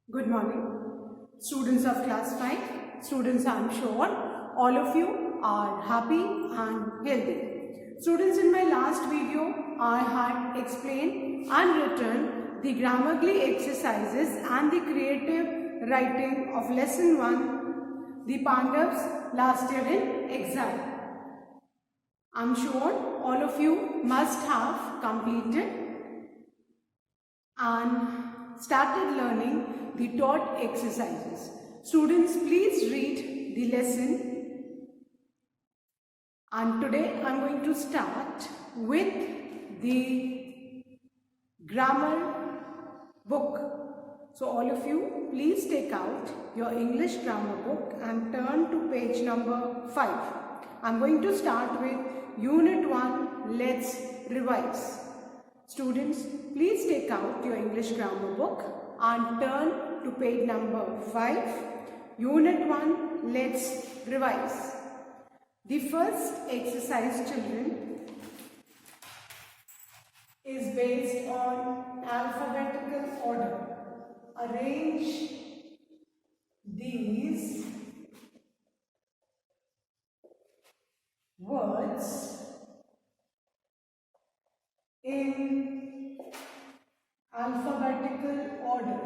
Good morning, students of class 5. Students, I am sure all of you are happy and healthy. Students, in my last video, I had explained and written the Grammarly exercises and the creative writing of lesson 1, the Pandavas last year in exile. I am sure all of you must have completed and started learning the taught exercises. Students, please read the lesson. And today I am going to start with the grammar book. So all of you, please take out your English grammar book and turn to page number 5. I am going to start with Unit 1, Let's Revise. Students, please take out your English grammar book and turn to page number 5. Unit 1, Let's Revise. The first exercise, children, is based on alphabetical order. Arrange these words in alphabetical order.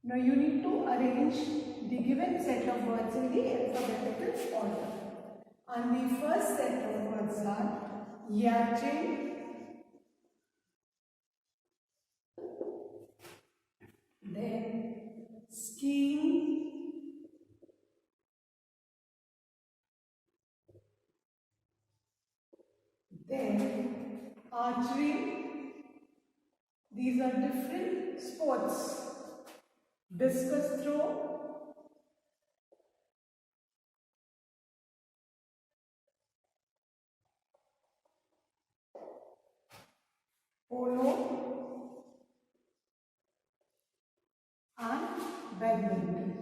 Now you need to arrange the given set of words in the alphabetical order. And the first set of words are yachting, then skiing, then archery. These are different sports. Discus throw, polo, and badminton.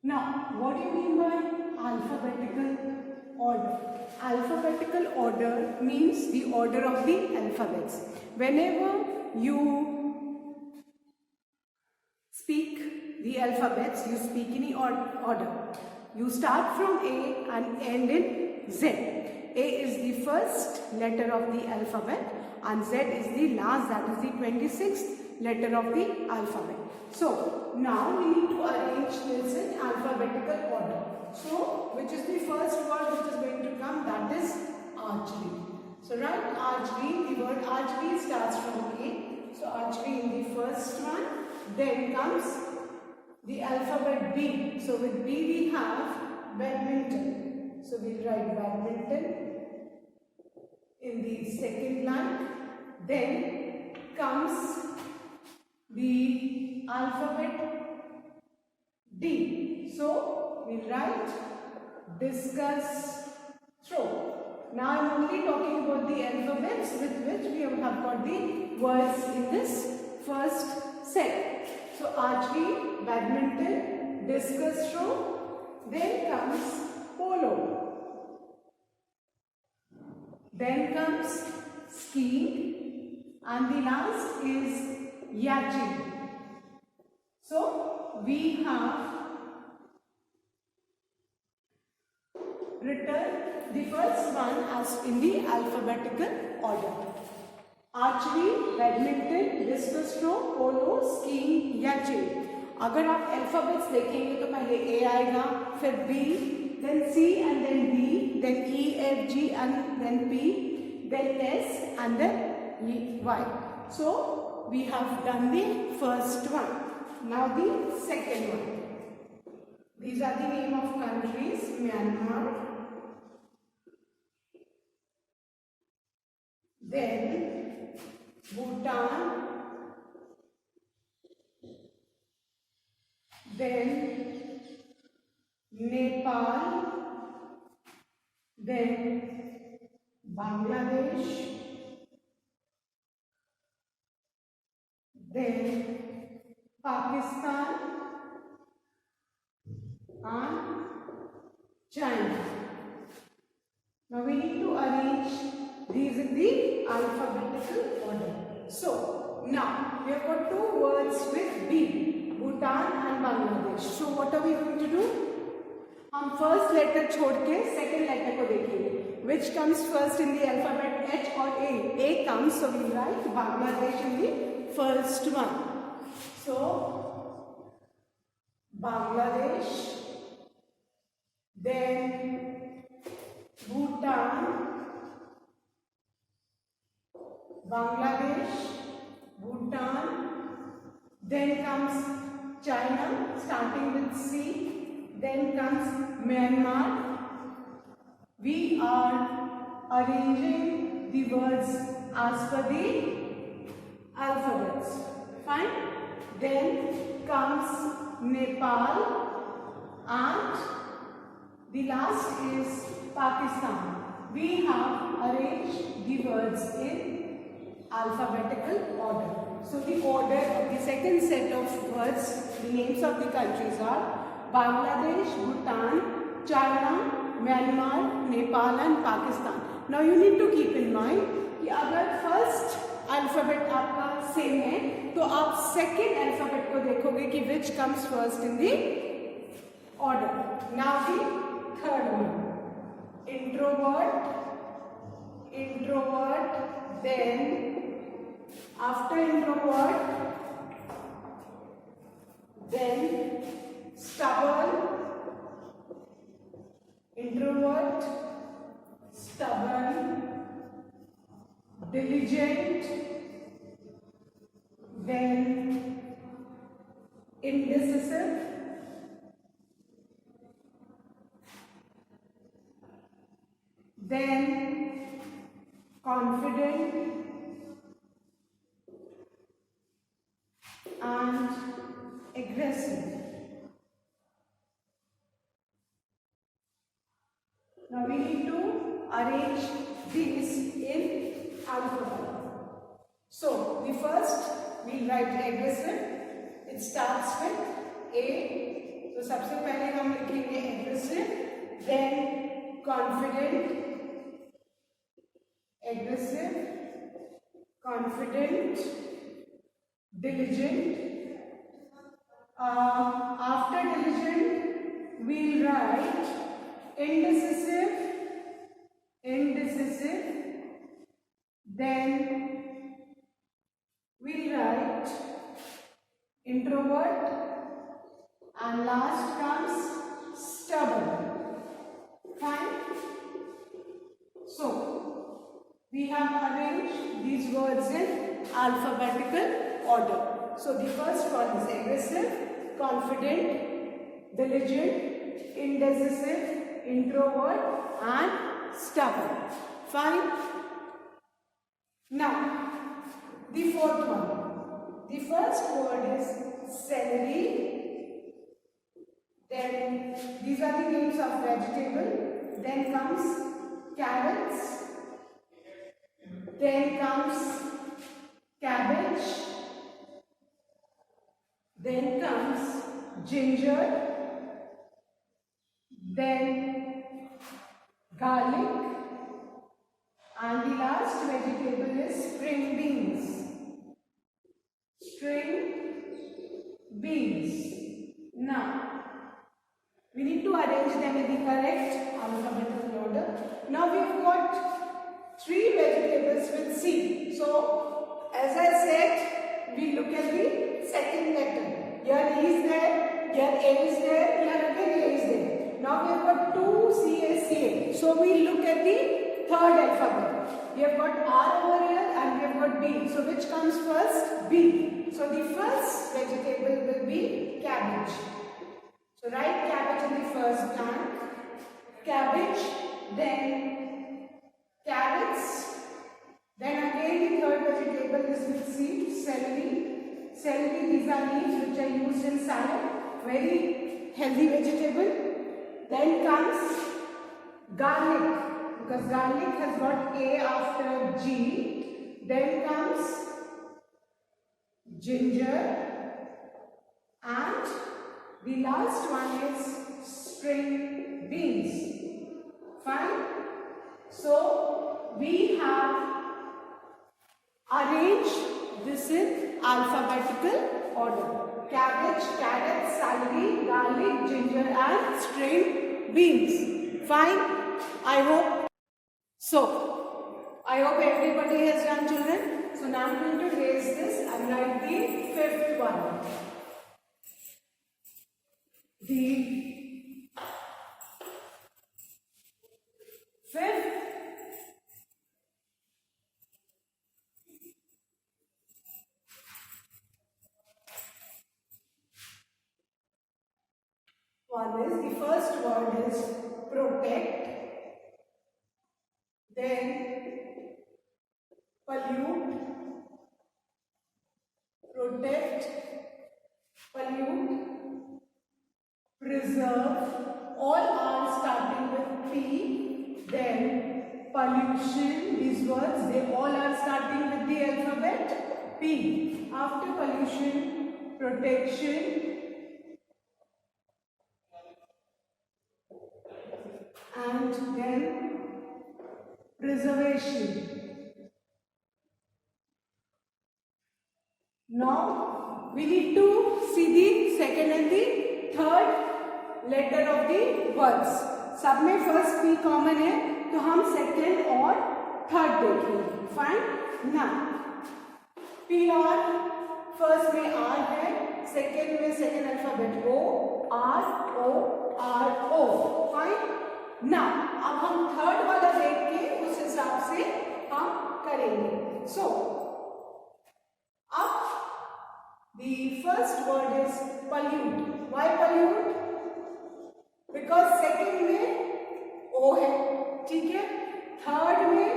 Now, what do you mean by alphabetical order? Alphabetical order means the order of the alphabets. Whenever you speak the alphabets, you speak in the order. You start from A and end in Z. A is the first letter of the alphabet and Z is the last, that is the 26th letter of the alphabet. So, now we need to arrange this in alphabetical order. So, which is the first word which is going to come? That is archery. So, write archery. The word archery starts from A. So, archery in the first one. Then comes the alphabet B. So, with B we have badminton. So, we will write badminton in the second line. Then comes the alphabet D. So, we write discus throw. Now, I am only talking about the alphabets with which we have got the words in this first set. So, archery, badminton, discus throw, then comes polo, then comes skiing, and the last is yachting. So, we have written the first one as in the alphabetical order. Archery, badminton, discus throw, polo, skiing, yachting. अगर आप alphabets देखेंगे तो पहले A आएगा, फिर B, then C and then D, then E, F, G and then P, then S and then Y. So we have done the first one. Now the second one. These are the name of countries: Myanmar, then Bhutan, then Nepal, then Bangladesh, then Pakistan and China. Now we need to arrange these in the alphabetical order. So now we have got two words with B, Bhutan and Bangladesh. So what are we going to do? हम first letter छोड़ के second letter को देखेंगे. Which comes first in the alphabet, H or A? A comes, so we write Bangladesh in the first one. So Bangladesh, then Bhutan, Bangladesh, Bhutan, then comes China starting with C, then comes Myanmar. We are arranging the words as per the alphabets. Fine. Then comes Nepal and the last is Pakistan. We have arranged the words in alphabetical order. So the order of the second set of words, the names of the countries are Bangladesh, Bhutan, China, Myanmar, Nepal and Pakistan. Now you need to keep in mind कि अगर first alphabet आपका same है तो आप second alphabet को देखोगे कि which comes first in the order. Now the third one, introvert, then after introvert, then stubborn, introvert, stubborn, diligent, then indecisive, then confident, and aggressive. Now we need to arrange these in alphabet. So the first we write aggressive. It starts with A. So सबसे पहले हम लिखेंगे aggressive, then confident, aggressive, confident, diligent. After diligent, we'll write indecisive, then we'll write introvert, and last comes stubborn. Fine. So we have arranged these words in alphabetical order. So the first one is aggressive, confident, diligent, indecisive, introvert and stubborn. Fine. Now the fourth one. The first word is celery. Then these are the names of vegetable. Then comes carrots. Then comes cabbage. Then comes ginger. Then garlic. And the last vegetable is string beans. String beans. Now, we need to arrange them in the correct alphabetical order. Now we have got 3 vegetables with C. So, as I said, we look at the second letter. Here E is there, here A is there, here again A is there. Now we have got 2 C, A, C, A. So we look at the third alphabet. We have got R over here and we have got B. So which comes first? B. So the first vegetable will be cabbage. So write cabbage in the first blank. Cabbage, then carrots. Then again the third vegetable is with C, celery. Celery, these are leaves which are used in salad. Very healthy vegetable. Then comes garlic, because garlic has got A after G. Then comes ginger, and the last one is string beans. Fine. So we have alphabetical order. Cabbage, carrots, celery, garlic, ginger and string beans. Fine? I hope so. I hope everybody has done, children. So now I'm going to erase this and write the fifth one. The fifth one is, the first word is protect, then pollute, protect, pollute, preserve, all are starting with P, then pollution, these words, they all are starting with the alphabet P. After pollution, protection, and then preservation. Now we need to see the second and the third letter of the words. सब में first P common है तो हम second और third देखेंगे. Fine. ना P और first में R है, सेकेंड में second alphabet O, R O R O. Fine. ना अब हम थर्ड वाला देख के उस हिसाब से हम करेंगे. सो अब the first word is pollute. Why pollute? Because second में O है, ठीक है, थर्ड में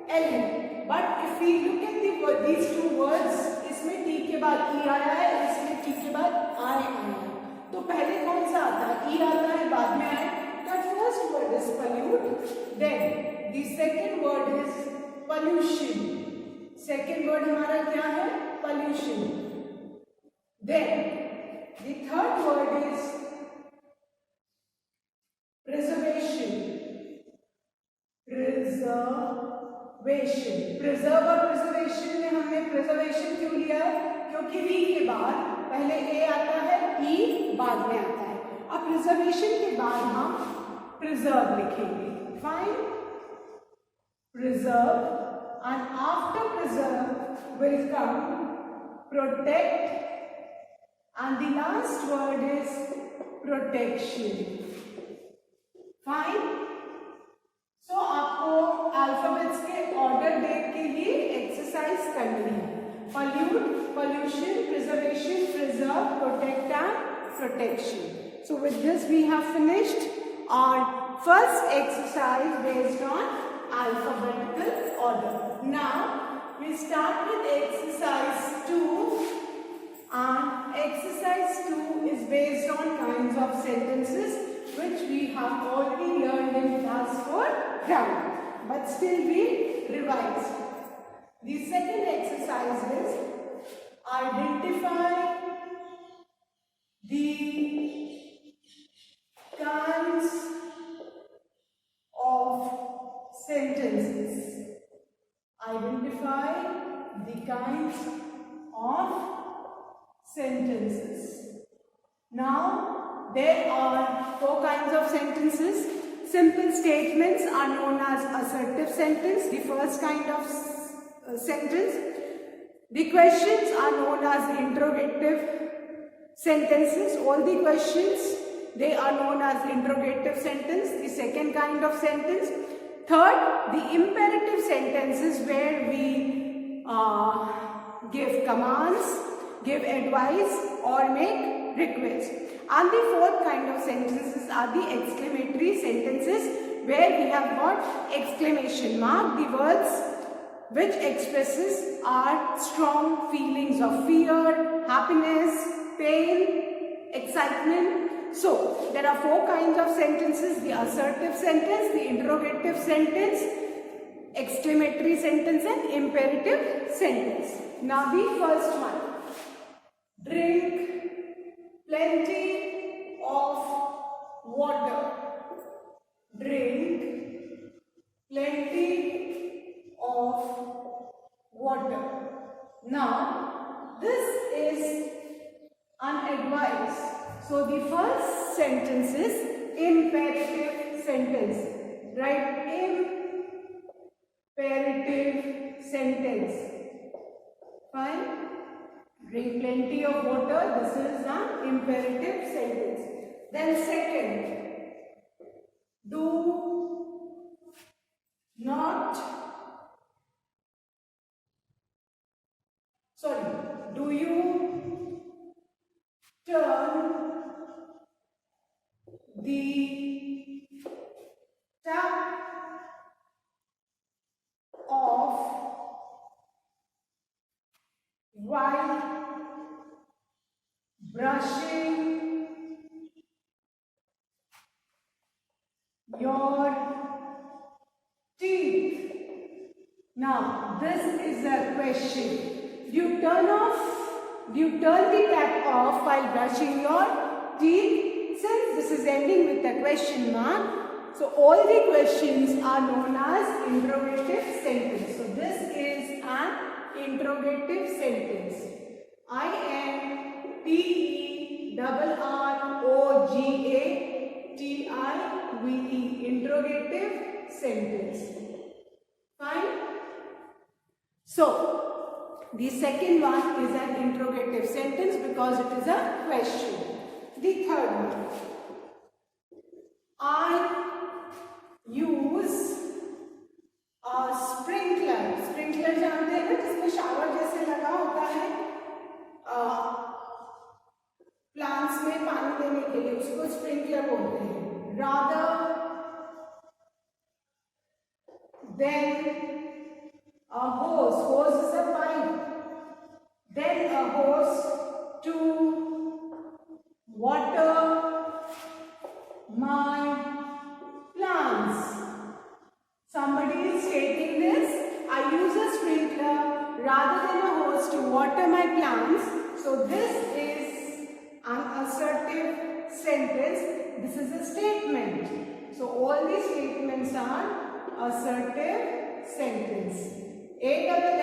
L है. But if we look at these two words, इसमें T के बाद E आया है, इसमें T के बाद I आया है. तो पहले कौन सा आता है? E आता है, बाद में आया. The first word is pollute. Then the second word is pollution. Second word हमारा क्या है? Pollution. Then the third word is preservation. Preservation. Preserve और preservation में हमने preservation क्यों लिया है? क्योंकि V के बाद पहले A आता है, E बाद में आता है. अब preservation के बाद हम preserve लिखेंगे. Fine. Preserve, and after preserve will come protect, and the last word is protection. Fine. So आपको अल्फाबेट्स के ऑर्डर देख के ये एक्सरसाइज करनी है. Pollute, pollution, preservation, preserve, protect and protection. So with this we have finished our first exercise based on alphabetical order. Now we start with exercise 2, and exercise 2 is based on kinds of sentences which we have already learned in class 4 grammar, but still we revise. The second exercise is identify the kinds of sentences. Identify the kinds of sentences. Now there are 4 kinds of sentences. Simple statements are known as assertive sentence, the first kind of sentence. The questions are known as interrogative sentences. All the questions, they are known as interrogative sentence, the second kind of sentence. Third, the imperative sentences where we give commands, give advice or make requests. And the fourth kind of sentences are the exclamatory sentences where we have got exclamation mark, the words which expresses our strong feelings of fear, happiness, pain, excitement. So there are 4 kinds of sentences: the assertive sentence, the interrogative sentence, exclamatory sentence and imperative sentence. Now the first one. Drink plenty of water. Drink plenty of water. Now this is unadvised. So the first sentence is imperative sentence. Right? Imperative sentence. Fine. Drink plenty of water. This is an imperative sentence. Then second, do you turn the tap off while brushing your teeth? Now, this is a question. Do you turn the tap off while brushing your teeth? Since this is ending with a question mark, so all the questions are known as interrogative sentence. So this is an interrogative sentence. INTRROGATIVE, interrogative sentence. Fine. So the second one is an interrogative sentence because it is a question. The third one, I use a sprinkler. Sprinkler जानते हैं ना, जिसमें shower जैसे लगा होता है plants में पानी देने के लिए, उसको स्प्रिंकलर बोलते हैं. Rather than a hose. Hose is a pipe. Then a hose to water my plants. Somebody is stating this. I use a sprinkler rather than a hose to water my plants. So this is an assertive sentence. This is a statement. So all these statements are assertive sentence. ASSERTIVE,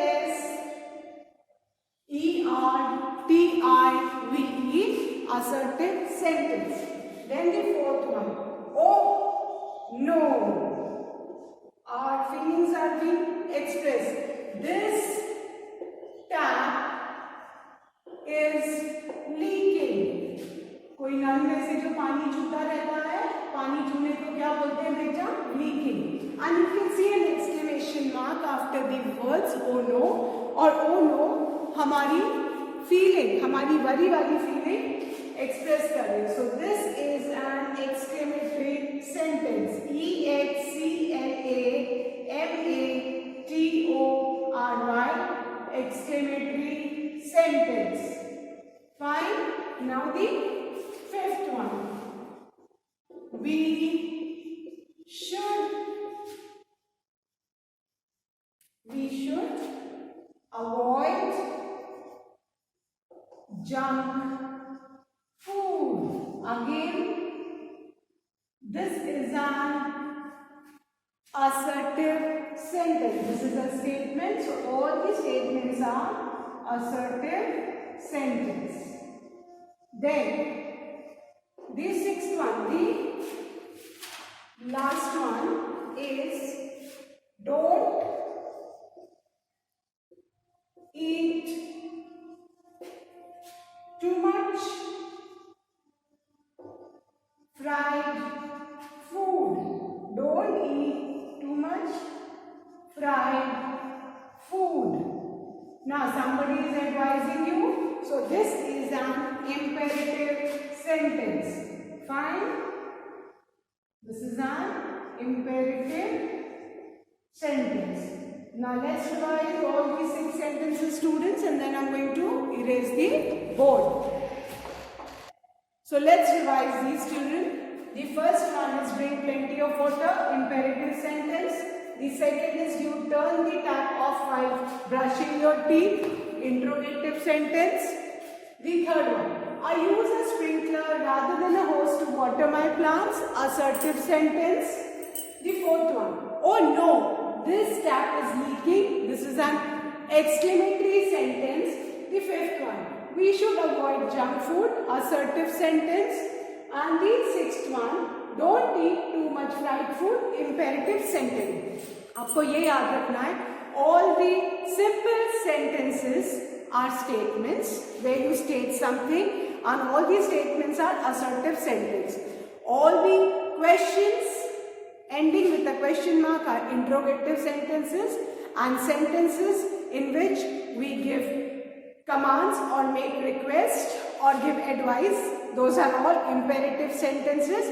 assertive sentence. Then the fourth one, oh no, our feelings are being expressed. This tap is leaking. कोई नल में से जो पानी छूता रहता है, पानी छूने को क्या बोलते हैं बेटा? Leaking. And you can see an exclamation mark after the words oh no. और oh no हमारी feeling, हमारी worry वाली feeling express कर रही है. So this is an exclamatory sentence. EXCLAMATORY, exclamatory sentence. Fine. Now the fifth one. We should avoid junk food. Again, this is an assertive sentence. This is a statement. So all the statements are assertive sentence. Then the sixth one, the last one is don't eat too much fried food. Don't eat too much fried food. Now somebody is advising you. So this is an imperative sentence. Fine. This is an imperative sentence. Now let's revise all these 6 sentences, students, and then I'm going to erase the board. So let's revise these, children. The first one is drink plenty of water, imperative sentence. The second is you turn the tap off while brushing your teeth, interrogative sentence. The third one, I use a sprinkler rather than a hose to water my plants, assertive sentence. The fourth one, oh no, this tap is leaking. This is an exclamatory sentence. The fifth one, we should avoid junk food, assertive sentence. And the sixth one, don't eat too much fried food, imperative sentence. आपको ये याद रखना है, all the simple sentences are statements where you state something, and all these statements are assertive sentence. All the questions ending with a question mark are interrogative sentences, and sentences in which we give commands or make requests or give advice, those are all imperative sentences.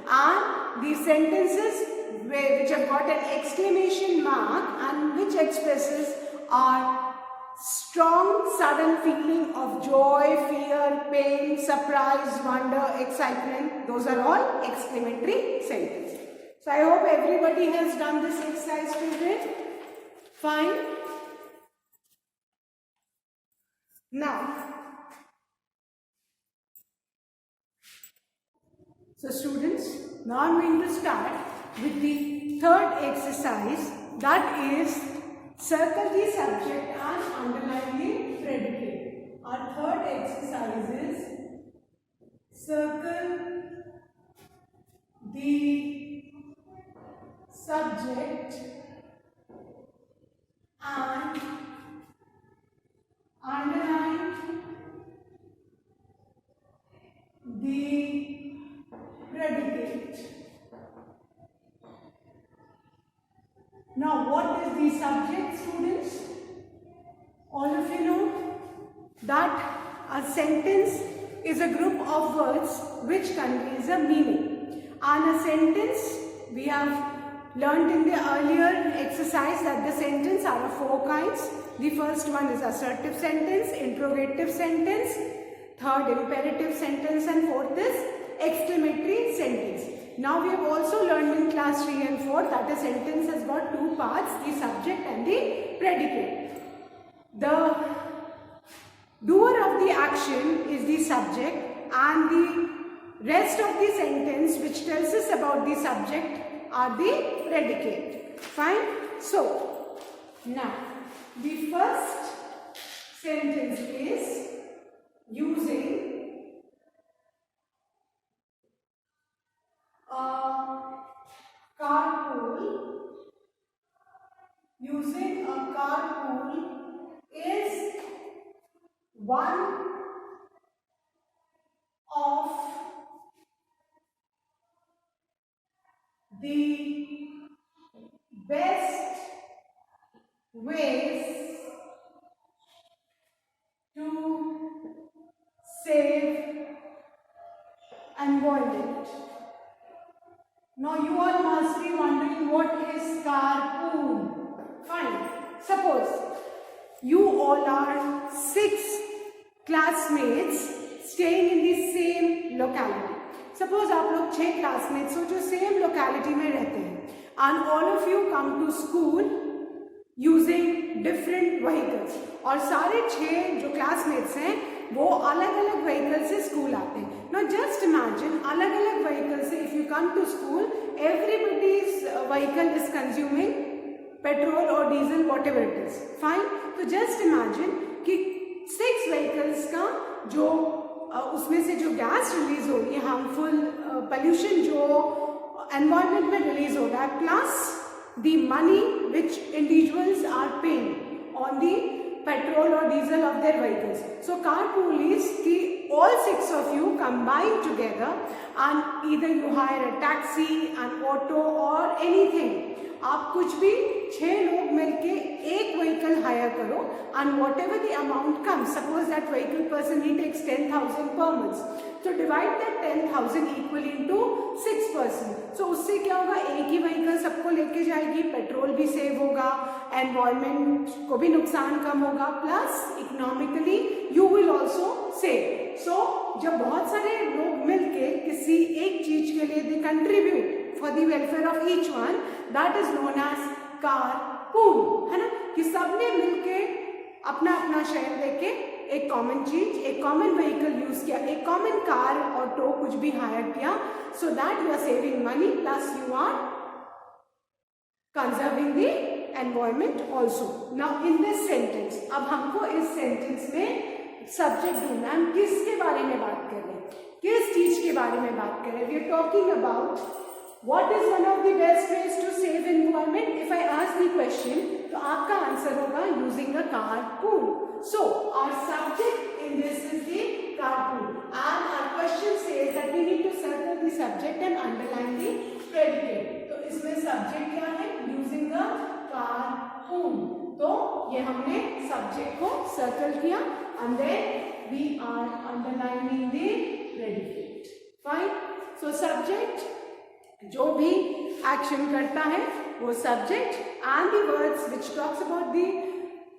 And the sentences which have got an exclamation mark and which expresses our strong sudden feeling of joy, fear, pain, surprise, wonder, excitement, those are all exclamatory sentences. So I hope everybody has done this exercise today. Fine. Now, so students, now I am going to start with the third exercise, that is circle the subject and underline the predicate. Our third exercise is circle the subject and underline the predicate. Now, what is the subject, students? All of you know that a sentence is a group of words which conveys a meaning. And a sentence, we have learned in the earlier exercise that the sentence are of four kinds. The first one is assertive sentence, interrogative sentence, third imperative sentence, and fourth is exclamatory sentence. Now we have also learned in class 3 and 4 that a sentence has got two parts, the subject and the predicate. The doer of the action is the subject, and the rest of the sentence which tells us about the subject are the predicate. Fine? So, now the first sentence is using carpool. Using a carpool is one of the best ways to save environment. Now you all must be wondering what is carpool. Fine. Suppose you all are 6 classmates staying in the same locality. Suppose आप लोग 6 classmates हो जो same locality में रहते हैं, and all of you come to school using different vehicles. और सारे 6 जो classmates हैं वो अलग अलग व्हीकल से स्कूल आते हैं. Now just imagine अलग अलग व्हीकल से if you come to school, everybody's vehicle is consuming petrol or diesel, whatever it is. Fine. तो just imagine कि 6 vehicles का जो उसमें से जो गैस रिलीज हो रही है, हार्मफुल पोल्यूशन जो एनवायरनमेंट में रिलीज हो रहा है, plus the money which individuals are paying on the petrol or diesel of their vehicles. So carpool is all 6 of you combine together and either you hire a taxi, an auto or anything. आप कुछ भी 6 लोग मिलके एक vehicle hire करो and whatever the amount comes, suppose that vehicle person he takes 10,000 per month. So divide that 10,000 equally into 6 person. So उससे क्या होगा, एक ही vehicle सबको लेके जाएगी, पेट्रोल भी सेव होगा, एनवायरमेंट को भी नुकसान कम होगा, plus economically you will also save. So जब बहुत सारे लोग मिलके किसी एक चीज के लिए they contribute for the welfare of each one, that is known as carpool, है ना, कि सबने मिलके अपना अपना शेयर देके एक कॉमन चीज, एक कॉमन व्हीकल यूज किया, एक कॉमन कार ऑटो कुछ भी हायर किया, so that you are saving money plus you are conserving the environment also. Now in this sentence, अब हमको इस sentence में subject ढूंढना है, हम किसके बारे में बात कर रहे हैं, किस चीज के बारे में बात कर रहे हैं. We are talking about what is one of the best ways to save environment. If I ask the question, तो आपका आंसर होगा using a carpool. So our subject in this is the carpool, and our question says that we need to circle the subject and underline the predicate. तो इसमें subject क्या है, using a carpool. तो ये हमने subject को circle किया and then we are underlining the predicate. Fine. So subject जो भी एक्शन करता है वो subject, and the words which talks about the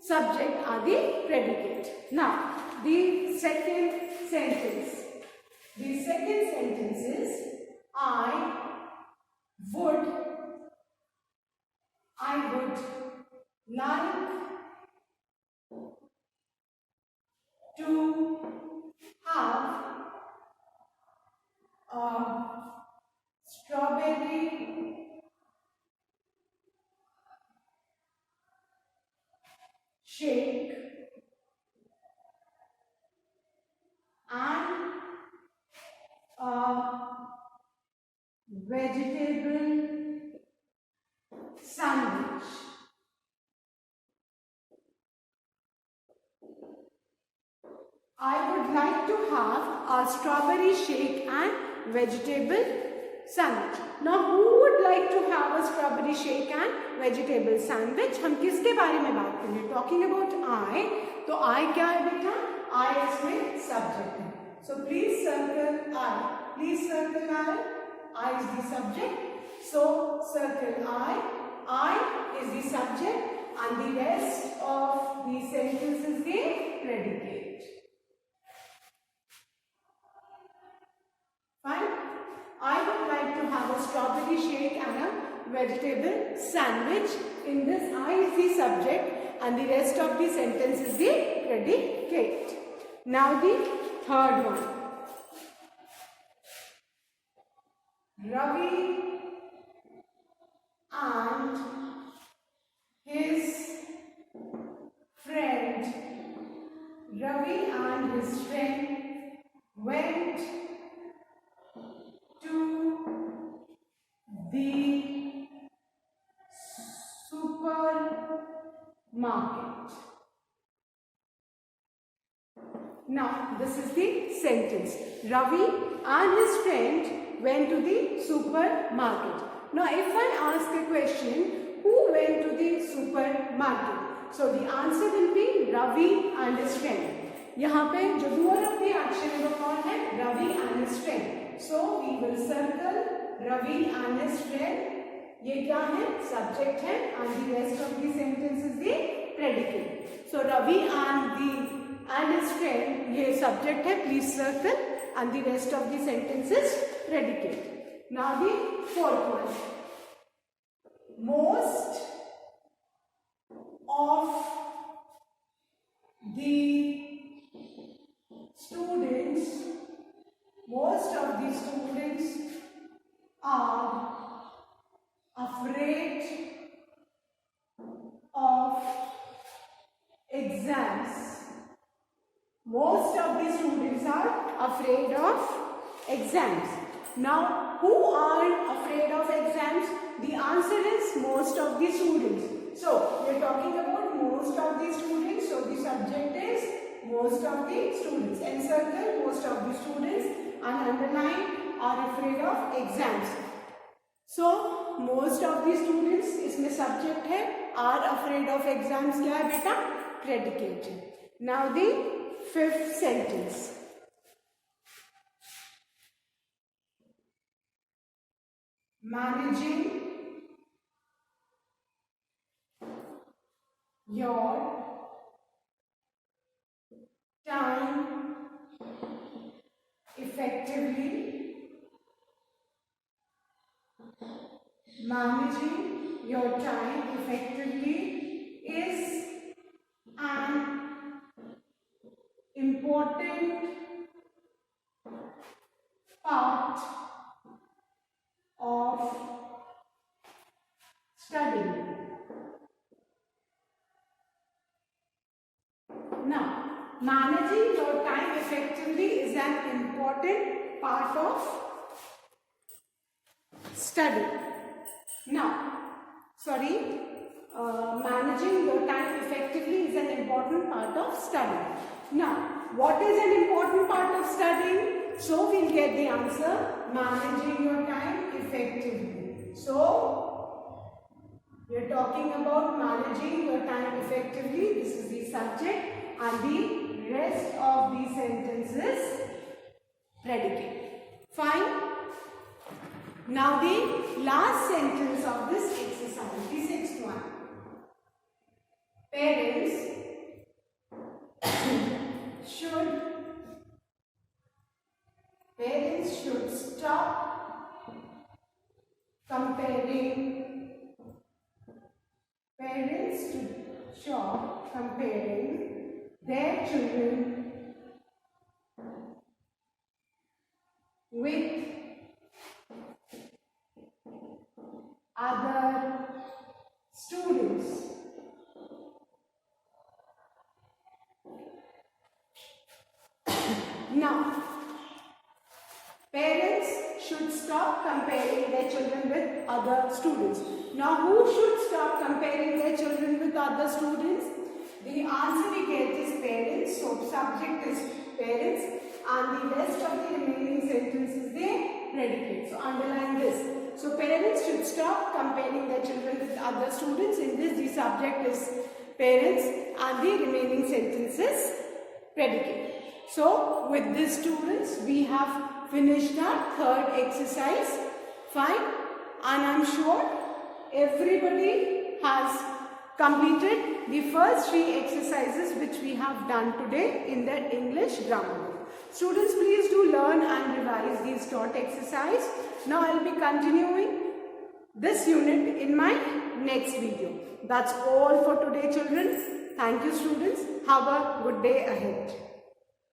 subject are the predicate. Now the second sentence is I would like to have strawberry shake and a vegetable sandwich. I would like to have a strawberry shake and vegetable sandwich. Now who would like to have a strawberry shake and vegetable sandwich? हम किसके बारे में बात कर रहे हैं? Talking about I. तो I क्या है बेटा? I इसमें subject है. So please circle I. Please circle I. I is the subject. So circle I. I is the subject, and the rest of the sentence is the predicate. Fine. I would like to have a strawberry shake and a vegetable sandwich. In this, I is the subject and the rest of the sentence is the predicate. Now the third one. Ravi and his friend. Ravi and his friend went to the supermarket. Now this is the sentence. Ravi and his friend went to the supermarket. Now if I ask a question, who went to the supermarket? So the answer will be Ravi and his friend. यहाँ पे जो doer of the action है वो कौन है? Ravi and his friend. So we will circle Ravi and his friend. ये क्या है? Subject है, and the rest of the sentence is the predicate. So Ravi and his friend ये subject है, please circle, and the rest of the sentence is predicate. Now the fourth one. Most of the students are afraid of exams. Most of the students are afraid of exams. Now, who are afraid of exams? The answer is most of the students. So, we are talking about most of the students. So, the subject is most of the students. Encircle most of the students and underline are afraid of exams. So, most of the students इसमें subject है, are afraid of exams क्या है बेटा? Predicate. Now the fifth sentence. Managing your time effectively. Managing your time effectively is an important part of studying. Now, managing your time effectively is an important part of study. Managing your time effectively is an important part of studying. Now, what is an important part of studying? So, we'll get the answer, managing your time effectively. So, we are talking about managing your time effectively. This is the subject and the rest of the sentences predicate. Fine. Now, the last sentence of this exercise, the sixth one. Parents should stop comparing. Parents should stop comparing their children with other students. Now, parents should stop comparing their children with other students. Now, who should stop comparing their children with other students? The answer we get is parents. So, subject is parents and the rest of the remaining sentences they predicate. So, underline this. So, parents should stop comparing their children with other students. In this, the subject is parents and the remaining sentences predicate. So, with this, students, we have finished our third exercise. Fine. And I am sure everybody has completed the first 3 exercises which we have done today in the English grammar book. Students, please do learn and revise these short exercises. Now, I will be continuing this unit in my next video. That's all for today, children. Thank you, students. Have a good day ahead.